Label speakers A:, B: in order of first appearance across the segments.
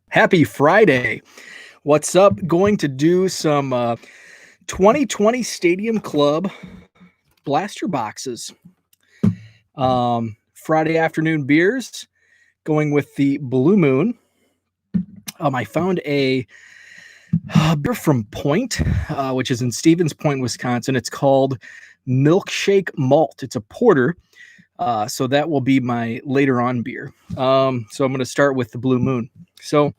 A: Happy Friday. What's up? Going to do some 2020 Stadium Club blaster boxes. Friday afternoon beers, going with the Blue Moon. I found a beer from Point, which is in Stevens Point, Wisconsin. It's called Milkshake Malt. It's a porter. So that will be my later on beer. So I'm going to start with the Blue Moon. So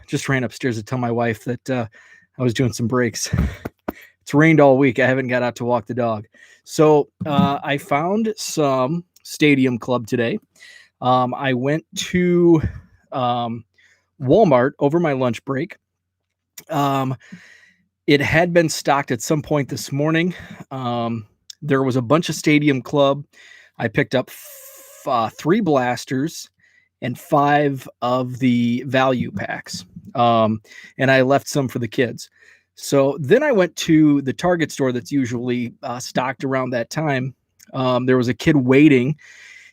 A: just ran upstairs to tell my wife that I was doing some breaks. It's rained all week. I haven't got out to walk the dog. So I found some Stadium Club today. I went to Walmart over my lunch break. It had been stocked at some point this morning. There was a bunch of Stadium Club. I picked up 3 blasters and 5 of the value packs. And I left some for the kids. So then I went to the Target store that's usually stocked around that time. There was a kid waiting.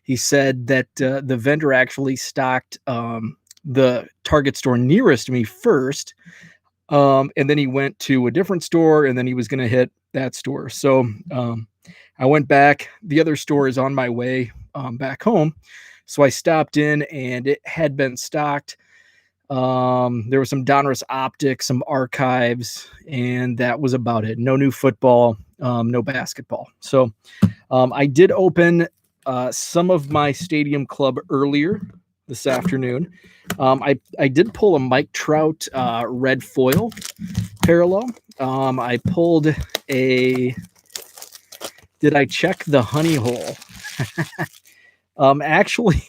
A: He said that the vendor actually stocked the Target store nearest me first. And then he went to a different store, and then he was going to hit that store. So I went back. The other store is on my way back home. So I stopped in, and it had been stocked. There was some Donruss Optics, some archives, and that was about it. No new football, no basketball. So I did open some of my Stadium Club earlier this afternoon. I did pull a Mike Trout red foil parallel. I pulled a... Did I check the honey hole? Actually,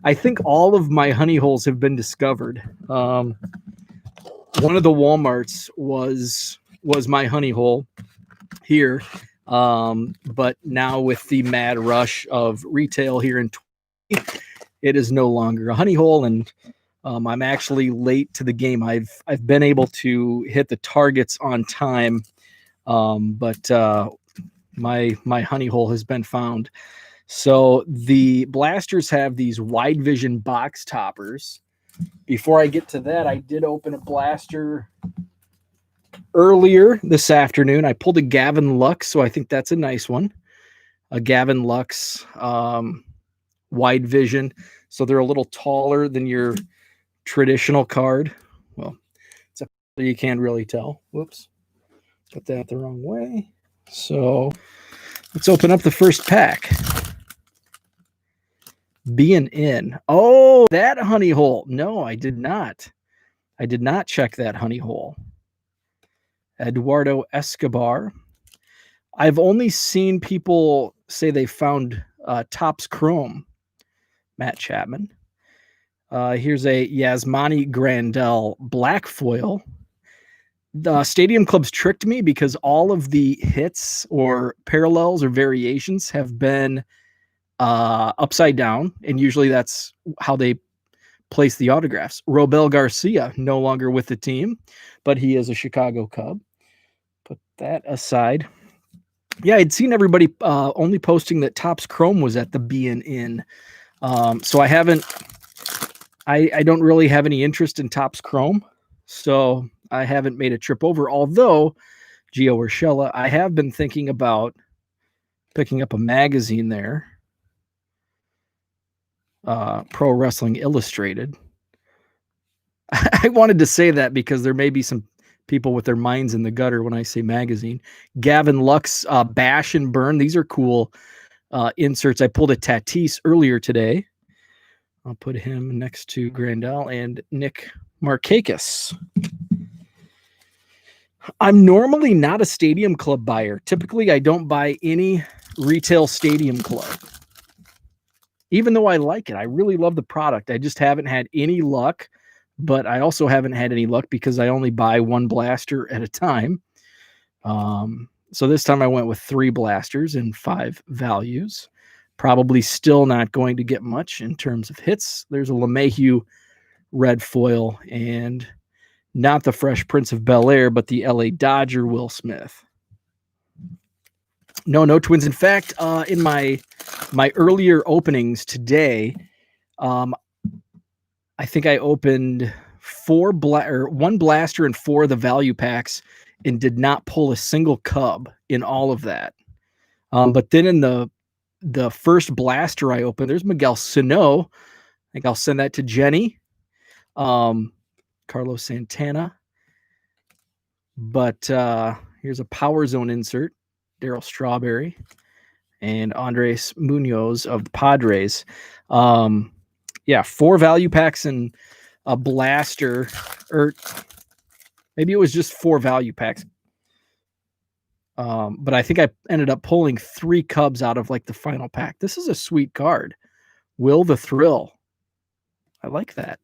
A: I think all of my honey holes have been discovered. One of the Walmarts was my honey hole here. But now with the mad rush of retail here in 20, it is no longer a honey hole, and I'm actually late to the game. I've been able to hit the targets on time, but my honey hole has been found. So the blasters have these wide vision box toppers. Before I get to that, I did open a blaster earlier this afternoon. I pulled a Gavin Lux, so I think that's a nice one. A Gavin Lux wide vision. So they're a little taller than your traditional card. Well, you can't really tell. Whoops. Got that the wrong way. So let's open up the first pack. Being in. Oh, that honey hole. No, I did not. I did not check that honey hole. Eduardo Escobar. I've only seen people say they found Topps Chrome. Matt Chapman. Here's a Yasmani Grandal black foil. The Stadium Club's tricked me because all of the hits or parallels or variations have been upside down, and usually that's how they place the autographs. Robel Garcia, no longer with the team, but he is a Chicago Cub. Put that aside. Yeah, I'd seen everybody only posting that Topps Chrome was at the being in. So I don't really have any interest in Topps Chrome, so I haven't made a trip over. Although, Gio Urshela, I have been thinking about picking up a magazine there. Pro Wrestling Illustrated. I wanted to say that because there may be some people with their minds in the gutter when I say magazine. Gavin Lux, Bash and Burn. These are cool inserts. I pulled a Tatis earlier today. I'll put him next to Grandal and Nick Markakis. I'm normally not a Stadium Club buyer. Typically, I don't buy any retail Stadium Club. Even though I like it, I really love the product. I just haven't had any luck, but I also haven't had any luck because I only buy 1 blaster at a time. So this time I went with 3 blasters and 5 values. Probably still not going to get much in terms of hits. There's a LeMahieu red foil and not the Fresh Prince of Bel-Air, but the LA Dodger Will Smith. No Twins. In fact, in my earlier openings today, I think I opened one blaster and 4 of the value packs and did not pull a single cub in all of that. But then in the first blaster I opened, there's Miguel Sano. I think I'll send that to Jenny. Carlos Santana. But here's a Power Zone insert. Darryl Strawberry and Andres Munoz of the Padres. 4 value packs and a blaster, or maybe it was just 4 value packs. But I think I ended up pulling 3 Cubs out of like the final pack. This is a sweet card. Will the Thrill. I like that.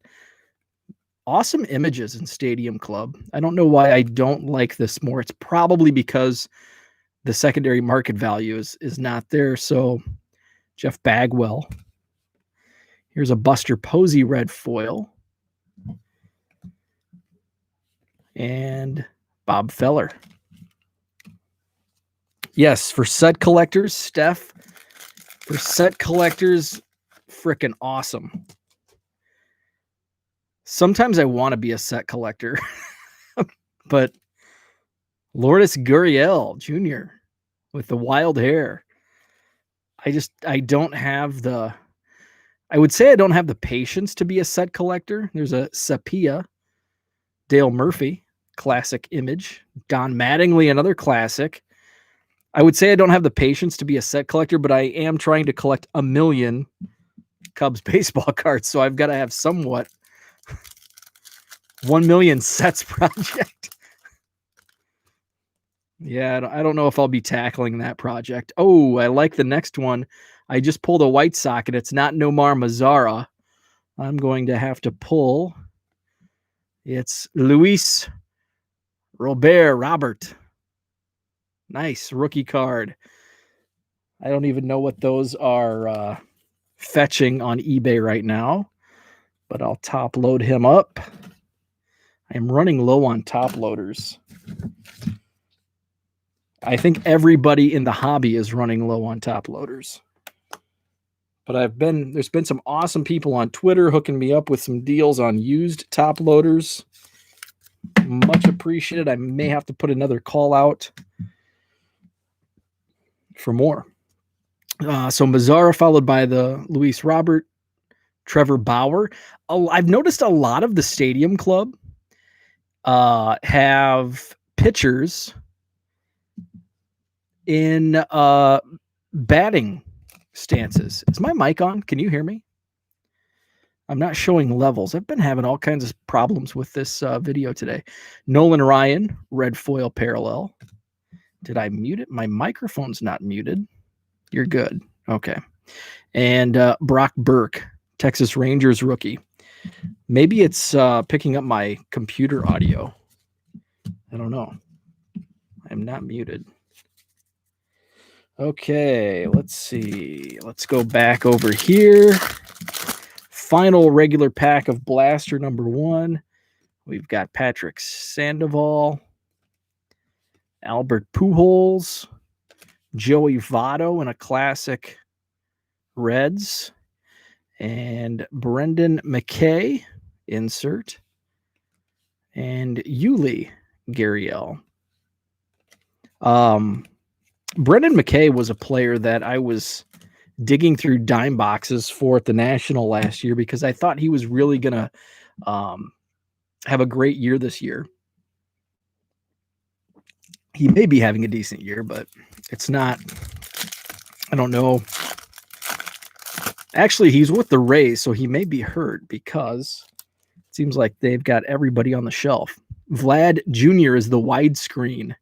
A: Awesome images in Stadium Club. I don't know why I don't like this more. It's probably because the secondary market value is not there. So Jeff Bagwell. Here's a Buster Posey red foil. And Bob Feller. Yes, for set collectors, Steph. For set collectors, freaking awesome. Sometimes I want to be a set collector, but Lourdes Gurriel Jr. with the wild hair. I don't have I would say I don't have the patience to be a set collector. There's a Sapia, Dale Murphy, classic image. Don Mattingly, another classic. I would say I don't have the patience to be a set collector, but I am trying to collect 1 million Cubs baseball cards, so I've got to have somewhat 1 million sets project. Yeah, I don't know if I'll be tackling that project. Oh, I like the next one. I just pulled a White Sox, and it's not Nomar Mazara. I'm going to have to pull. It's Luis Robert. Nice rookie card. I don't even know what those are fetching on eBay right now, but I'll top load him up. I'm running low on top loaders. I think everybody in the hobby is running low on top loaders. But there's been some awesome people on Twitter hooking me up with some deals on used top loaders. Much appreciated. I may have to put another call out for more. So Mazara followed by the Luis Robert, Trevor Bauer. I've noticed a lot of the Stadium Club have pitchers in batting stances. Is my mic on? Can you hear me? I'm not showing levels. I've been having all kinds of problems with this video today. Nolan Ryan, red foil parallel. Did I mute it? My microphone's not muted. You're good. Okay. And Brock Burke, Texas Rangers rookie. Maybe it's picking up my computer audio. I don't know. I'm not muted. Okay, let's see. Let's go back over here. Final regular pack of blaster number 1. We've got Patrick Sandoval, Albert Pujols, Joey Votto in a classic Reds, and Brendan McKay insert, and Yuli Gurriel. Brendan McKay was a player that I was digging through dime boxes for at the National last year because I thought he was really going to have a great year this year. He may be having a decent year, but it's not. I don't know. Actually, he's with the Rays, so he may be hurt because it seems like they've got everybody on the shelf. Vlad Jr. is the widescreen.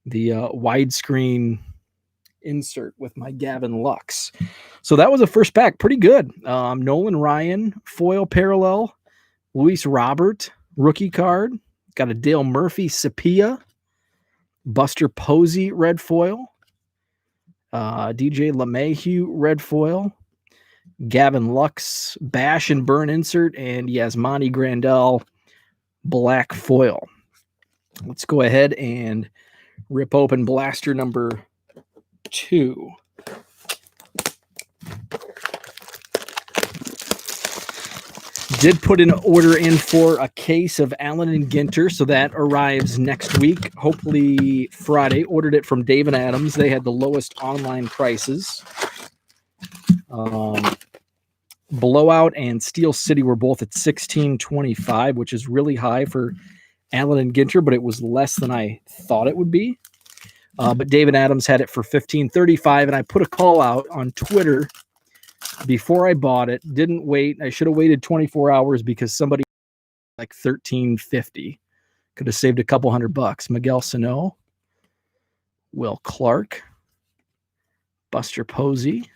A: The widescreen insert with my Gavin Lux. So that was a first pack. Pretty good. Nolan Ryan, foil parallel. Luis Robert, rookie card. Got a Dale Murphy, Sapia. Buster Posey, red foil. DJ LeMahieu, red foil. Gavin Lux, bash and burn insert. And Yasmani Grandal, black foil. Let's go ahead and rip open blaster number 2. Did put an order in for a case of Allen and Ginter, so that arrives next week, hopefully Friday. Ordered it from Dave and Adams. They had the lowest online prices. Blowout and Steel City were both at $16.25, which is really high for Allen and Ginter, but it was less than I thought it would be. But David Adams had it for $15.35, and I put a call out on Twitter before I bought it. Didn't wait. I should have waited 24 hours because somebody like $13.50 could have saved a couple $100. Miguel Sano, Will Clark, Buster Posey,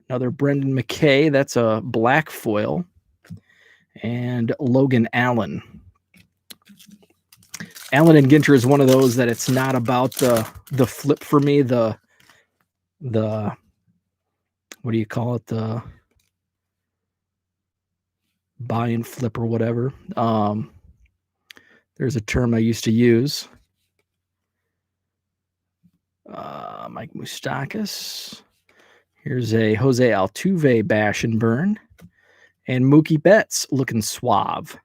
A: another Brendan McKay. That's a black foil, and Logan Allen. Allen and Ginter is one of those that it's not about the flip for me. The what do you call it? The buy and flip or whatever. There's a term I used to use. Mike Moustakas. Here's a Jose Altuve bash and burn. And Mookie Betts looking suave.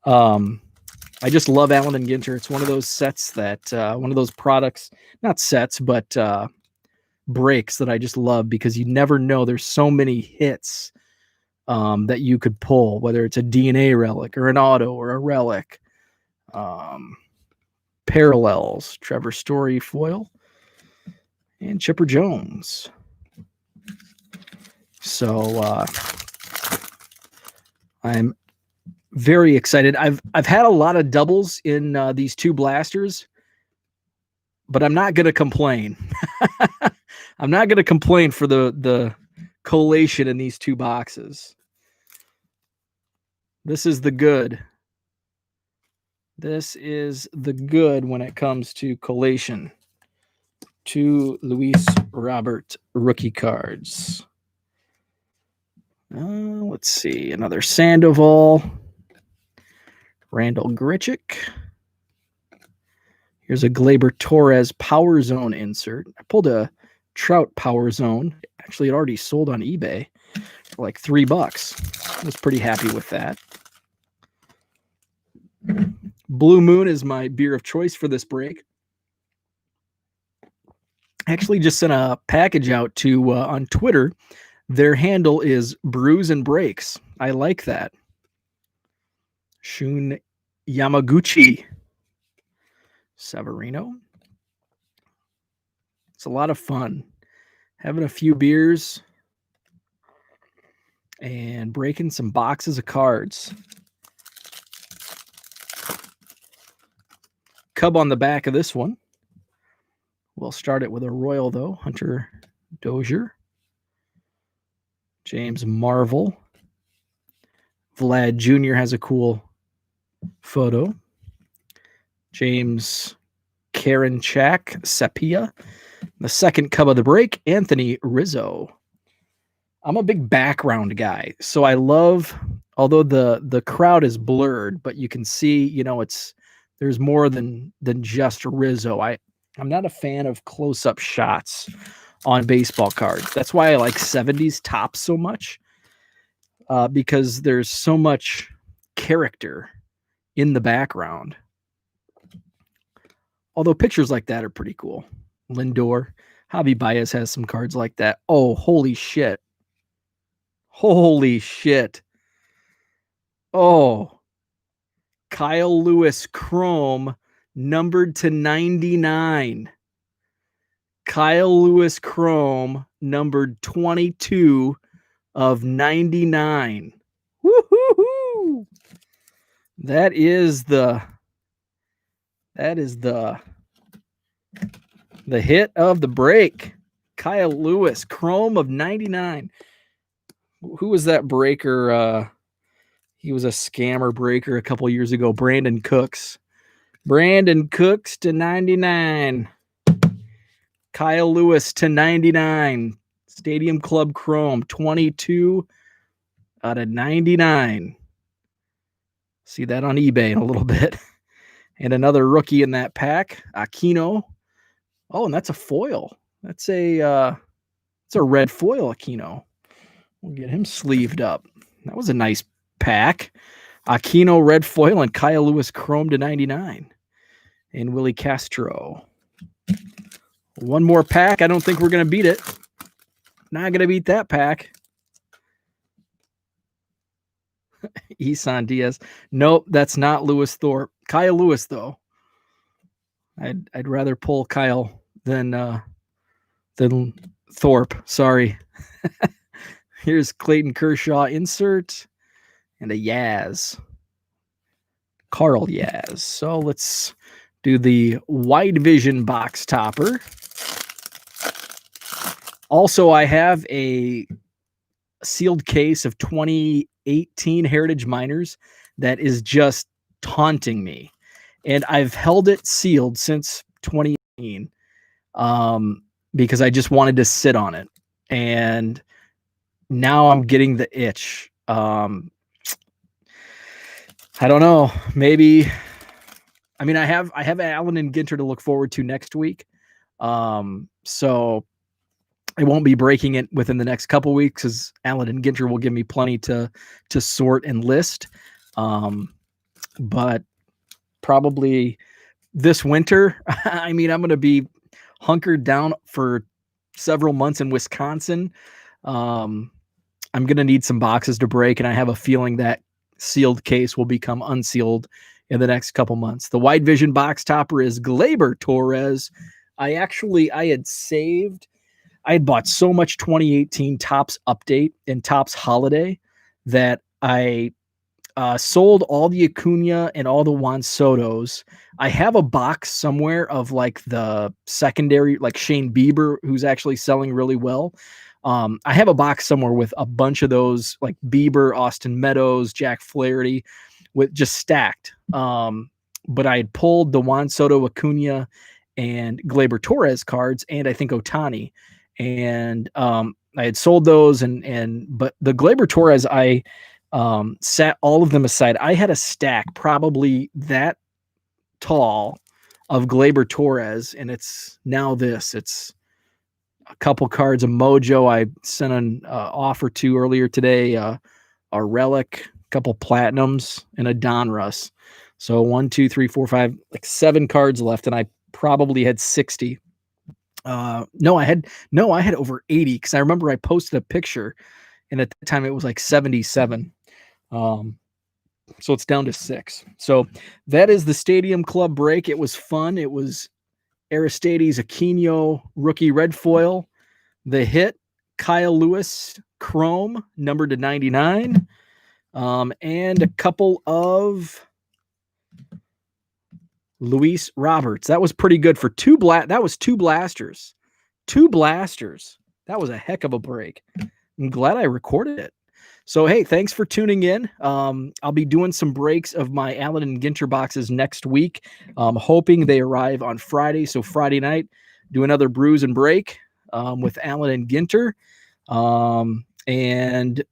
A: I just love Allen and Ginter. It's one of those sets that, one of those products, not sets, but breaks that I just love because you never know. There's so many hits that you could pull, whether it's a DNA relic or an auto or a relic. Parallels, Trevor Story foil, and Chipper Jones. So I'm very excited. I've had a lot of doubles in these two blasters, but I'm not going to complain. I'm not going to complain for the collation in these two boxes. This is the good. This is the good when it comes to collation. Two Luis Robert rookie cards. Let's see. Another Sandoval. Randall Grichuk. Here's a Gleyber Torres Power Zone insert. I pulled a Trout Power Zone. Actually, it already sold on eBay for like $3. I was pretty happy with that. Blue Moon is my beer of choice for this break. I actually just sent a package out to on Twitter. Their handle is Brews and Breaks. I like that. Shun Yamaguchi. Severino. It's a lot of fun. Having a few beers and breaking some boxes of cards. Cub on the back of this one. We'll start it with a Royal, though. Hunter Dozier. James Marvel. Vlad Jr. has a cool photo. James Karinchak Sepia. The second Cub of the break, Anthony Rizzo. I'm a big background guy, so I love, although the crowd is blurred, but you can see, there's more than just Rizzo. I'm not a fan of close-up shots on baseball cards. That's why I like 70s Topps so much, because there's so much character in the background. Although pictures like that are pretty cool. Lindor. Javi Baez has some cards like that. Oh, holy shit. Holy shit. Oh. Kyle Lewis Chrome, numbered to 99. Kyle Lewis Chrome, numbered 22 of 99. Woo-hoo-hoo! That is the hit of the break. Kyle Lewis, Chrome of 99. Who was that breaker? He was a scammer breaker a couple years ago. Brandon Cooks. Brandon Cooks to 99. Kyle Lewis to 99. Stadium Club Chrome, 22 out of 99. See that on eBay in a little bit. And another rookie in that pack, Aquino. Oh, and that's a foil. It's a red foil Aquino. We'll get him sleeved up. That was a nice pack. Aquino red foil and Kyle Lewis chrome to 99. And Willie Castro. One more pack. I don't think we're going to beat it. Not going to beat that pack. Isan Diaz. Nope, that's not Lewis Thorpe. Kyle Lewis, though. I'd rather pull Kyle than Thorpe. Sorry. Here's Clayton Kershaw insert and a Yaz. Carl Yaz. So let's do the wide vision box topper. Also, I have a sealed case of 2018 Heritage Miners that is just taunting me. And I've held it sealed since 2018 because I just wanted to sit on it. And now I'm getting the itch. I don't know. Maybe. I mean, I have Allen and Ginter to look forward to next week. So I won't be breaking it within the next couple weeks because Allen and Ginter will give me plenty to sort and list. But probably this winter, I mean, I'm going to be hunkered down for several months in Wisconsin. I'm going to need some boxes to break, and I have a feeling that sealed case will become unsealed in the next couple months. The wide vision box topper is Gleyber Torres. I had bought so much 2018 Topps Update and Topps Holiday that I sold all the Acuna and all the Juan Sotos. I have a box somewhere of like the secondary, like Shane Bieber, who's actually selling really well. I have a box somewhere with a bunch of those, like Bieber, Austin Meadows, Jack Flaherty, with just stacked. But I had pulled the Juan Soto, Acuna, and Gleyber Torres cards, and I think Ohtani. And I had sold those, but the Gleyber Torres, I set all of them aside. I had a stack probably that tall of Gleyber Torres, and it's now this. It's a couple cards of Mojo. I sent an offer to earlier today, a relic, a couple platinums, and a Donruss. So 1, 2, 3, 4, 5, like 7 cards left, and I probably had 60. No, I had over 80 because I remember I posted a picture, and at the time it was like 77. So it's down to 6. So that is the Stadium Club break. It was fun. It was Aristides Aquino rookie red foil, the hit Kyle Lewis chrome numbered to 99, and a couple of Luis Roberts. That was pretty good for that was 2 blasters. 2 blasters. That was a heck of a break. I'm glad I recorded it. So, hey, thanks for tuning in. I'll be doing some breaks of my Allen and Ginter boxes next week. Hoping they arrive on Friday. So Friday night, do another brews and break with Allen and Ginter. And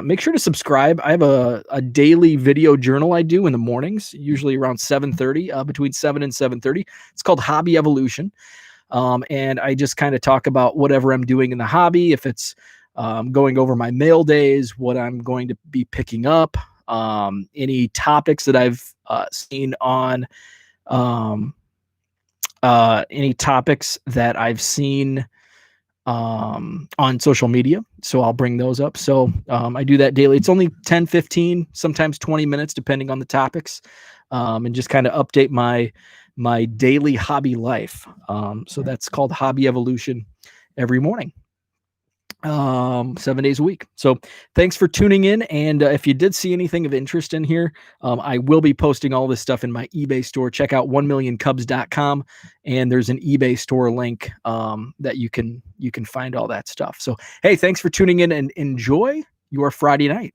A: make sure to subscribe. I have a daily video journal I do in the mornings, usually around 7:30, between 7 and 7:30. It's called Hobby Evolution. And I just kind of talk about whatever I'm doing in the hobby. If it's going over my mail days, what I'm going to be picking up, any topics that I've seen on on social media. So I'll bring those up. So I do that daily. It's only 10, 15, sometimes 20 minutes, depending on the topics, and just kind of update my daily hobby life. So that's called Hobby Evolution every morning. 7 days a week. So thanks for tuning in. And if you did see anything of interest in here, I will be posting all this stuff in my eBay store. Check out 1millioncubs.com, and there's an eBay store link that you can find all that stuff. So, hey, thanks for tuning in, and enjoy your Friday night.